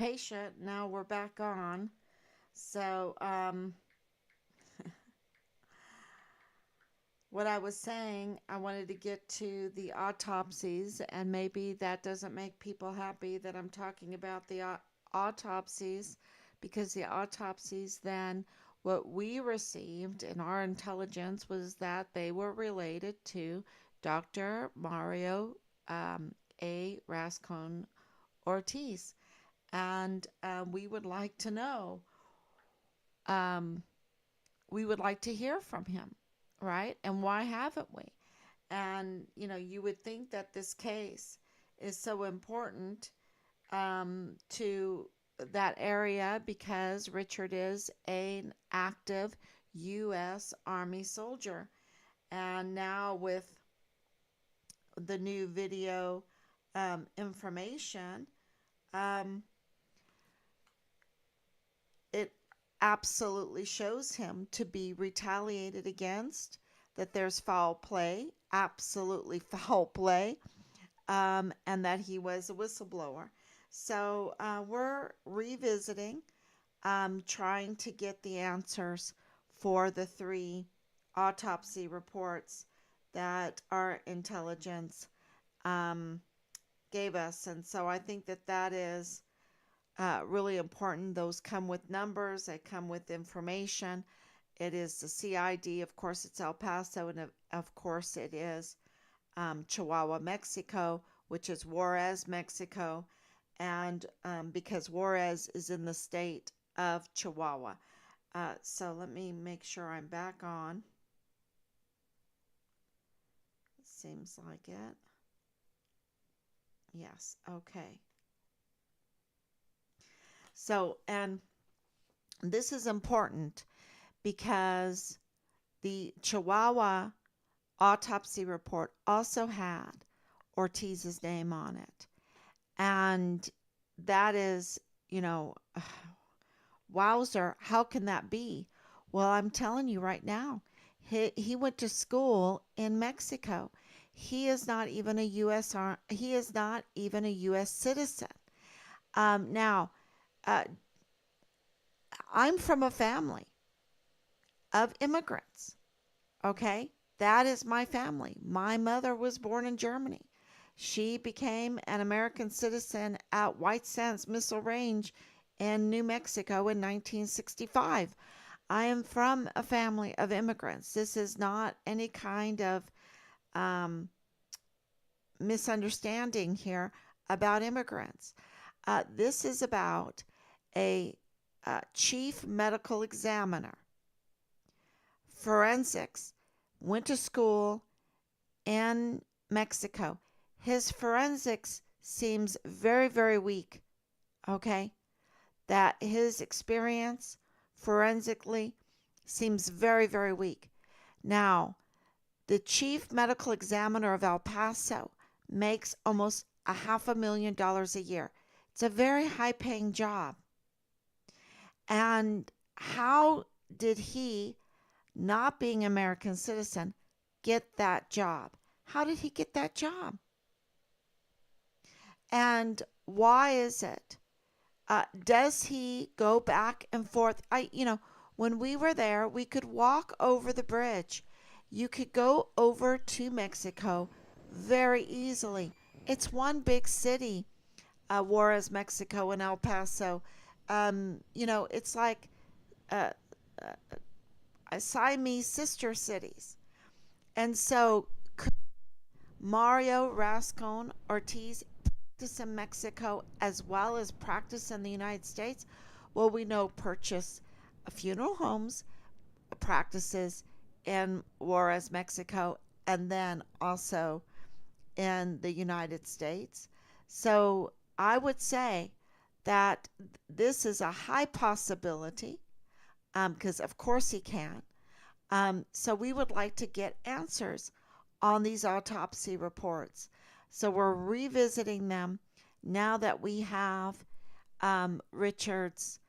patient. Now we're back on. So, what I was saying, I wanted to get to the autopsies, and maybe that doesn't make people happy that I'm talking about the autopsies, because the autopsies then, what we received in our intelligence was that they were related to Dr. Mario A. Rascon Ortiz. And um, we would like to hear from him, right? And why haven't we? And, you would think that this case is so important to that area because Richard is an active U.S. Army soldier. And now with the new video information, um, it absolutely shows him to be retaliated against, that there's foul play, absolutely foul play, and that he was a whistleblower. So we're revisiting, trying to get the answers for the three autopsy reports that our intelligence um, gave us. And so I think that that is really important. Those come with numbers, they come with information. It is the CID, of course, it's El Paso, and of course, it is Chihuahua, Mexico, which is Juarez, Mexico, and because Juarez is in the state of Chihuahua. So let me make sure I'm back on. Seems like it. Yes, okay. So, and this is important because the Chihuahua autopsy report also had Ortiz's name on it. And that is, you know, wowzer, how can that be? Well, I'm telling you right now, he went to school in Mexico. He is not even a he is not even a U.S. citizen. Now, uh, I'm from a family of immigrants. Okay, that is my family. My mother was born in Germany. She became an American citizen at White Sands Missile Range in New Mexico in 1965. I am from a family of immigrants. This is not any kind of um, misunderstanding here about immigrants. This is about a chief medical examiner, forensics, went to school in Mexico. His forensics seems very, very weak. Okay. That his experience forensically seems very, very weak. Now, the chief medical examiner of El Paso makes almost $500,000 a year. It's a very high paying job. And how did he, not being an American citizen, get that job? How did he get that job? And why is it? Does he go back and forth? When we were there, we could walk over the bridge. You could go over to Mexico very easily. It's one big city, Juarez, Mexico, and El Paso. It's like uh, Siamese sister cities. And so, could Mario Rascon Ortiz practice in Mexico as well as practice in the United States? Well, we know purchase funeral homes practices in Juarez, Mexico, and then also in the United States. So I would say that this is a high possibility because, of course, he can. So we would like to get answers on these autopsy reports. So we're revisiting them now that we have Richard's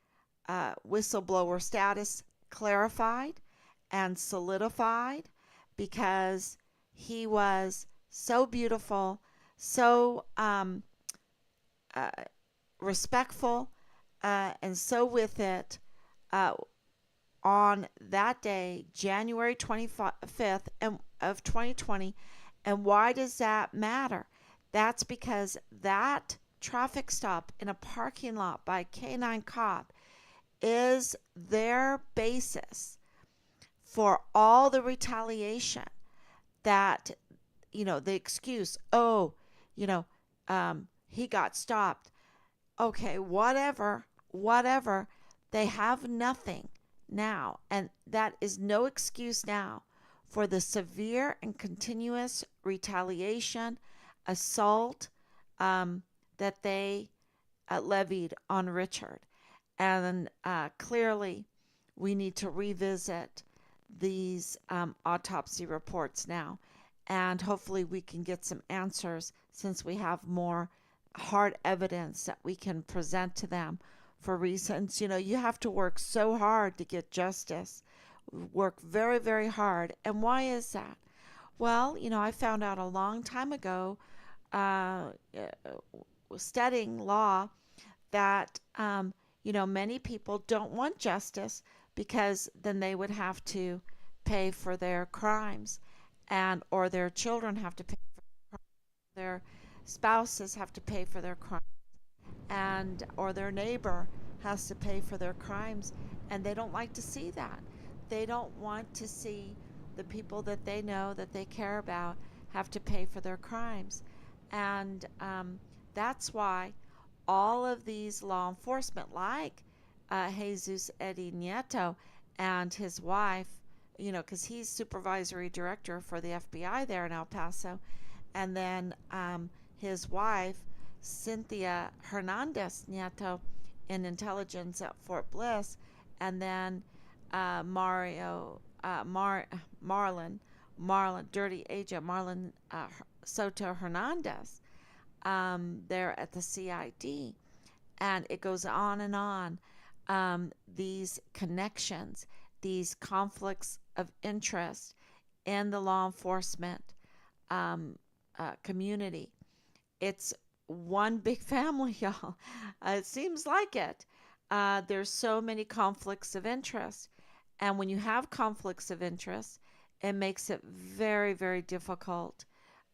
whistleblower status clarified and solidified because he was so beautiful, so uh, respectful, And so with it, uh, on that day, January 25th of 2020. And why does that matter? That's because that traffic stop in a parking lot by a K9 cop is their basis for all the retaliation that, the excuse, oh, you know, he got stopped. Okay, whatever. They have nothing now. And that is no excuse now for the severe and continuous retaliation, assault um, that they levied on Richard. And clearly, we need to revisit these autopsy reports now. And hopefully, we can get some answers since we have more hard evidence that we can present to them for reasons. You have to work so hard to get justice, work very, very hard. And why is that? Well, I found out a long time ago, uh, studying law, that many people don't want justice because then they would have to pay for their crimes, and or their children have to pay, their spouses have to pay for their crimes, and or their neighbor has to pay for their crimes, and they don't like to see that. They don't want to see the people that they know, that they care about, have to pay for their crimes. And that's why all of these law enforcement, like Jesus Eddie Nieto and his wife, because he's supervisory director for the FBI there in El Paso, and then his wife, Cynthia Hernandez Nieto, in intelligence at Fort Bliss, and then Mario Marlon Dirty Agent Marlon Soto Hernandez, there at the CID, and it goes on and on. These connections, these conflicts of interest in the law enforcement community. It's one big family, y'all. It seems like it. There's so many conflicts of interest. And when you have conflicts of interest, it makes it very, very difficult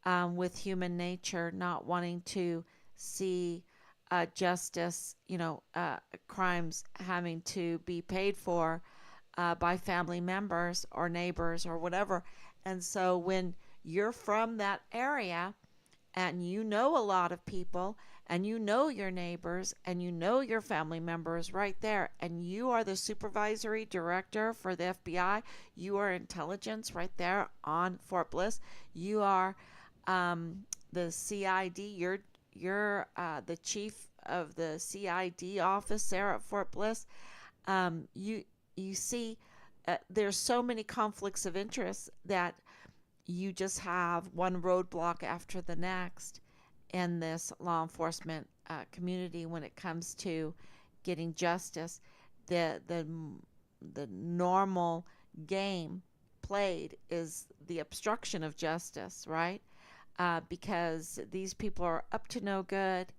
with human nature not wanting to see justice, crimes having to be paid for by family members or neighbors or whatever. And so when you're from that area and you know a lot of people and you know your neighbors and you know your family members right there, and you are the supervisory director for the FBI, you are intelligence right there on Fort Bliss, you are the CID, you're the chief of the CID office there at Fort Bliss. You see, there's so many conflicts of interest that you just have one roadblock after the next in this law enforcement community when it comes to getting justice. The normal game played is the obstruction of justice, right? Because these people are up to no good,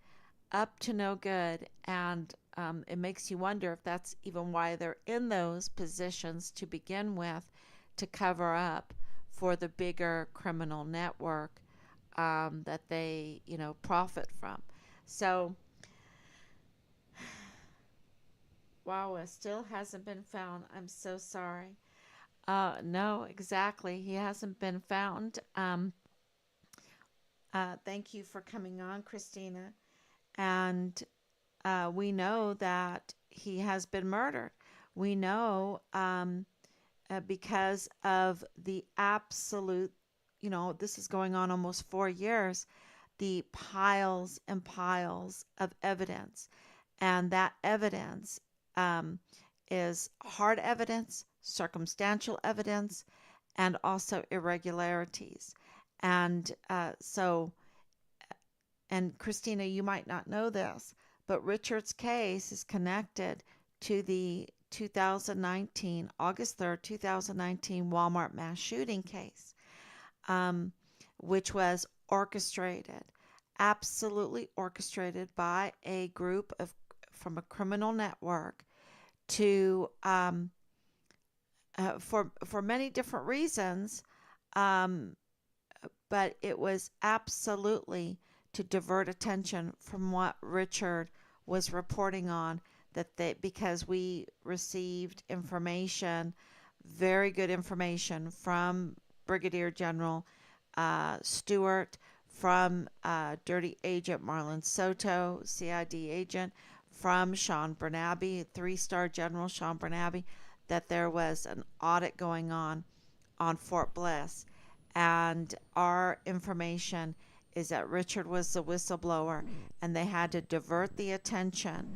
and it makes you wonder if that's even why they're in those positions to begin with, to cover up for the bigger criminal network that they, profit from. So, wow, it still hasn't been found. I'm so sorry. No, exactly. He hasn't been found. Thank you for coming on, Christina. And we know that he has been murdered. We know because of the absolute, this is going on almost 4 years, the piles and piles of evidence. And that evidence um, is hard evidence, circumstantial evidence, and also irregularities. And and Christina, you might not know this, but Richard's case is connected to the 2019, August 3rd, 2019 Walmart mass shooting case, um, which was orchestrated, absolutely orchestrated by a group of from a criminal network to for many different reasons, um, but it was absolutely to divert attention from what Richard was reporting on, that they, because we received information, very good information from Brigadier General Stewart, from Dirty Agent Marlon Soto, CID agent, from Sean Bernabe, three-star General Sean Bernabe, that there was an audit going on Fort Bliss. And our information is that Richard was the whistleblower, and they had to divert the attention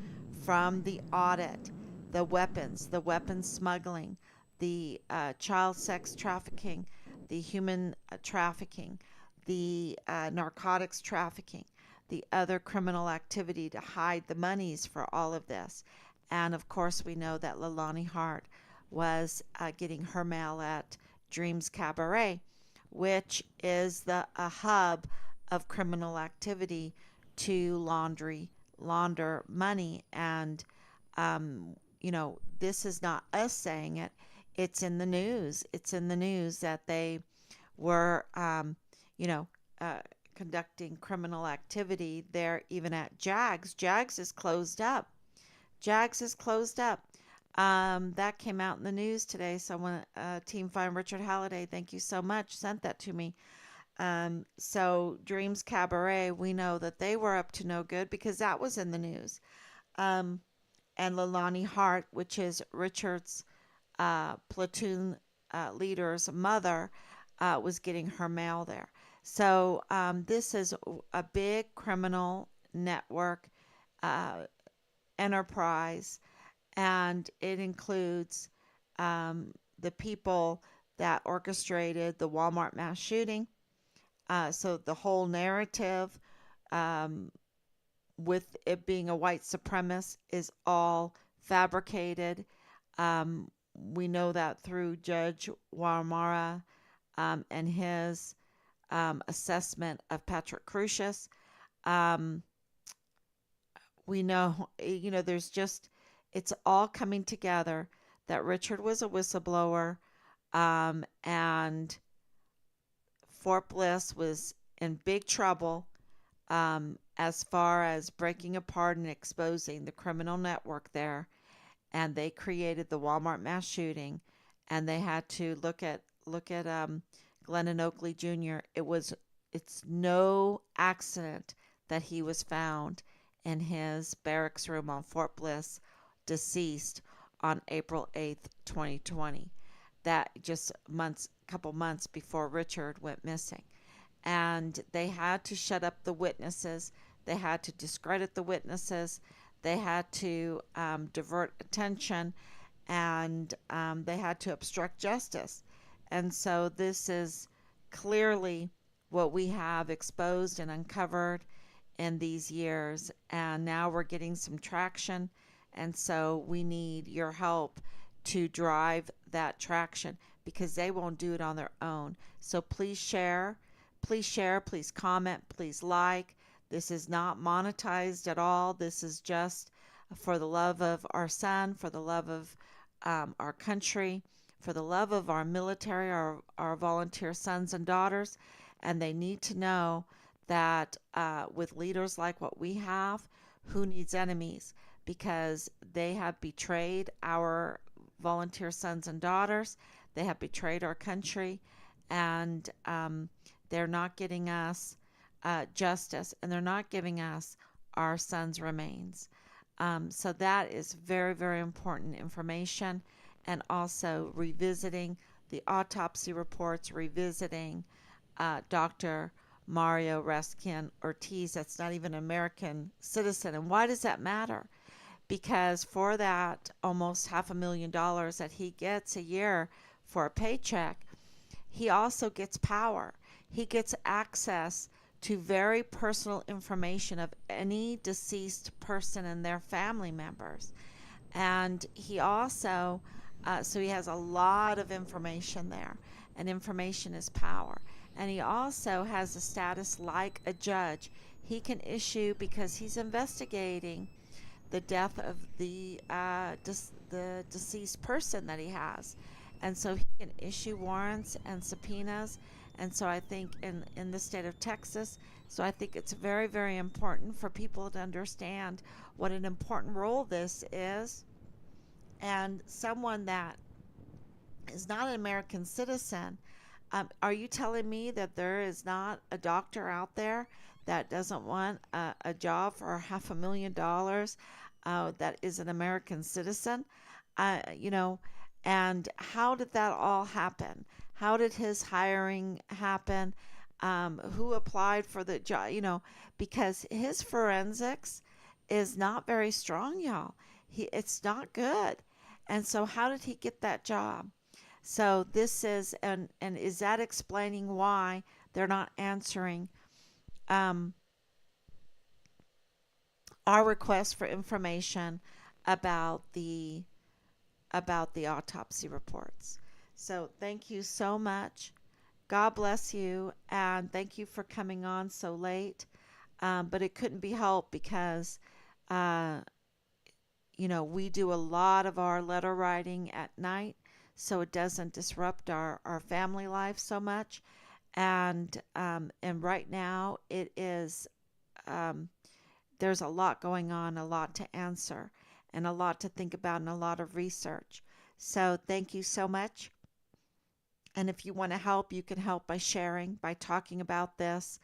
from the audit, the weapons smuggling, the child sex trafficking, the human trafficking, the narcotics trafficking, the other criminal activity, to hide the monies for all of this. And of course, we know that Leilani Hart was getting her mail at Dreams Cabaret, which is a hub of criminal activity to launder money. And this is not us saying it; it's in the news. It's in the news that they were, you know, uh, conducting criminal activity there, even at Jags. Jags is closed up. Jags is closed up. That came out in the news today. Someone, Team Find Richard Halliday, thank you so much, sent that to me. So Dreams Cabaret, we know that they were up to no good because that was in the news. Um, and Leilani Hart, which is Richard's platoon leader's mother, was getting her mail there. So this is a big criminal network uh, enterprise, and it includes the people that orchestrated the Walmart mass shooting. So the whole narrative, um, with it being a white supremacist, is all fabricated. We know that through Judge Warmara and his assessment of Patrick Crucius. Um, we know, there's just, it's all coming together that Richard was a whistleblower, and Fort Bliss was in big trouble as far as breaking apart and exposing the criminal network there. And they created the Walmart mass shooting, and they had to look at Glennon Oakley Jr. It's no accident that he was found in his barracks room on Fort Bliss, deceased on April 8th, 2020. That just couple months before Richard went missing. And they had to shut up the witnesses. They had to discredit the witnesses. They had to divert attention, and they had to obstruct justice. And so this is clearly what we have exposed and uncovered in these years. And now we're getting some traction. And so we need your help to drive that traction, because they won't do it on their own. So please share, please comment, please like. This is not monetized at all. This is just for the love of our son, for the love of our country, for the love of our military, our volunteer sons and daughters. And they need to know that with leaders like what we have, who needs enemies? Because they have betrayed our volunteer sons and daughters. They have betrayed our country, and they're not getting us justice, and they're not giving us our sons' remains. So that is very, very important information. And also revisiting the autopsy reports, revisiting Dr. Mario Raskin Ortiz, that's not even an American citizen. And why does that matter? Because for that almost $500,000 that he gets a year for a paycheck, he also gets power. He gets access to very personal information of any deceased person and their family members. And he also, so he has a lot of information there, and information is power. And he also has a status like a judge. He can issue, because he's investigating the death of the deceased person that he has, and so he can issue warrants and subpoenas. And so I think in the state of Texas, so I think it's very, very important for people to understand what an important role this is, and someone that is not an American citizen. Are you telling me that there is not a doctor out there that doesn't want a job for $500,000 that is an American citizen? You know, and how did that all happen? How did his hiring happen? Who applied for the job? You know, because his forensics is not very strong, y'all. It's not good. And so, how did he get that job? So this is and is that explaining why they're not answering um, our request for information about the autopsy reports. So thank you so much. God bless you, and thank you for coming on so late. But it couldn't be helped because uh, we do a lot of our letter writing at night, so it doesn't disrupt our family life so much. And right now it is um, there's a lot going on, a lot to answer, and a lot to think about, and a lot of research. So thank you so much. And if you want to help, you can help by sharing, by talking about this,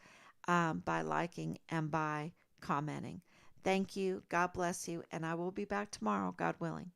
by liking, and by commenting. Thank you. God bless you. And I will be back tomorrow, God willing.